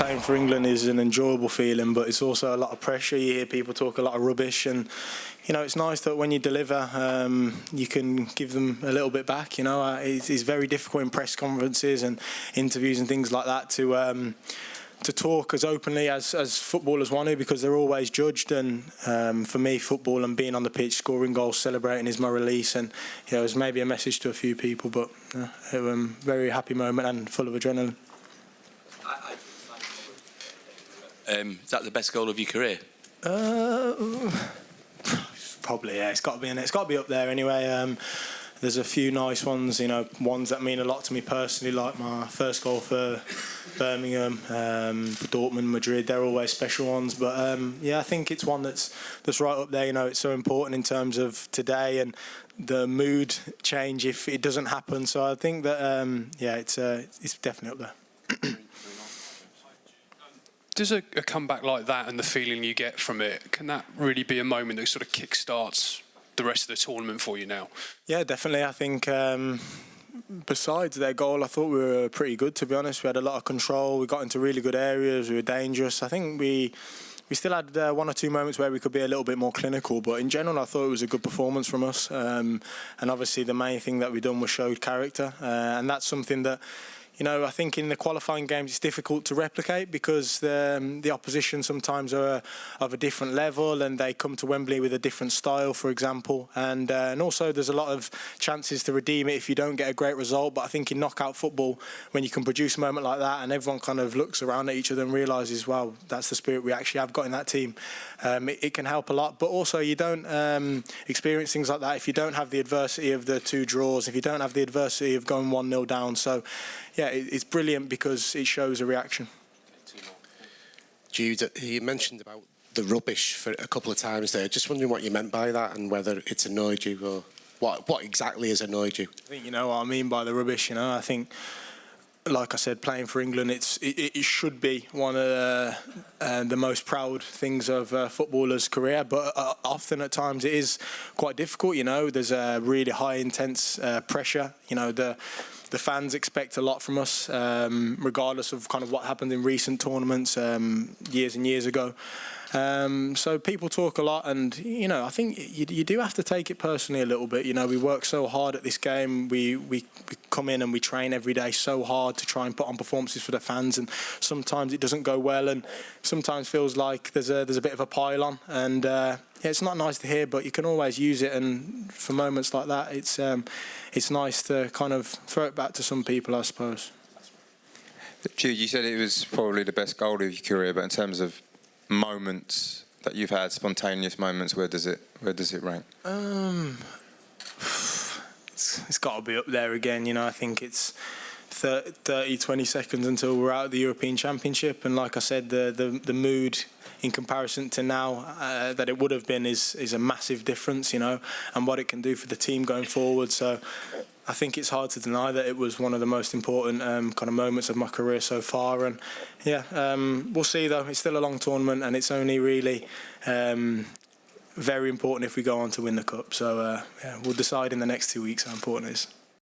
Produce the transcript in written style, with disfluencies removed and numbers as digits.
playing for England is an enjoyable feeling, but it's also a lot of pressure. You hear people talk a lot of rubbish, and it's nice that when you deliver, you can give them a little bit back. It's very difficult in press conferences and interviews and things like that to talk as openly as footballers want to, because they're always judged. And for me, football and being on the pitch, scoring goals, celebrating is my release. And it was maybe a message to a few people, but it was a very happy moment and full of adrenaline. Is that the best goal of your career? Probably, yeah. It's got to be in it. It's got to be up there anyway. There's a few nice ones, ones that mean a lot to me personally, like my first goal for Birmingham, Dortmund, Madrid. They're always special ones, but I think it's one that's right up there. It's so important in terms of today and the mood change if it doesn't happen. So I think that it's definitely up there. Does a comeback like that and the feeling you get from it, can that really be a moment that sort of kick-starts the rest of the tournament for you now? Yeah, definitely. I think besides their goal, I thought we were pretty good, to be honest. We had a lot of control. We got into really good areas. We were dangerous. I think we still had one or two moments where we could be a little bit more clinical, but in general, I thought it was a good performance from us. And obviously, the main thing that we done was showed character, and that's something that I think in the qualifying games it's difficult to replicate, because the opposition sometimes are of a different level and they come to Wembley with a different style, for example. And also there's a lot of chances to redeem it if you don't get a great result. But I think in knockout football, when you can produce a moment like that and everyone kind of looks around at each other and realises, wow, that's the spirit we actually have got in that team, it can help a lot. But also you don't experience things like that if you don't have the adversity of the two draws, if you don't have the adversity of going 1-0 down. So yeah, it's brilliant because it shows a reaction. Jude, you mentioned about the rubbish for a couple of times there. Just wondering what you meant by that and whether it's annoyed you, or what exactly has annoyed you. I think you know what I mean by the rubbish. I think, like I said, playing for England, it should be one of the most proud things of a footballer's career, but often at times it is quite difficult. There's a really high intense pressure. The fans expect a lot from us, regardless of kind of what happened in recent tournaments years and years ago. So people talk a lot, and I think you do have to take it personally a little bit. We work so hard at this game. We come in and we train every day so hard to try and put on performances for the fans, and sometimes it doesn't go well, and sometimes feels like there's a bit of a pile on, and it's not nice to hear, but you can always use it. And for moments like that, it's nice to kind of throw it back to some people, I suppose. Jude, you said it was probably the best goal of your career, but in terms of moments that you've had, spontaneous moments, where does it rank? It's got to be up there again. I think it's 20 seconds until we're out of the European Championship, and like I said, the mood in comparison to now that it would have been is a massive difference, and what it can do for the team going forward. So I think it's hard to deny that it was one of the most important kind of moments of my career so far. And we'll see though. It's still a long tournament, and it's only really very important if we go on to win the cup. So we'll decide in the next 2 weeks how important it is.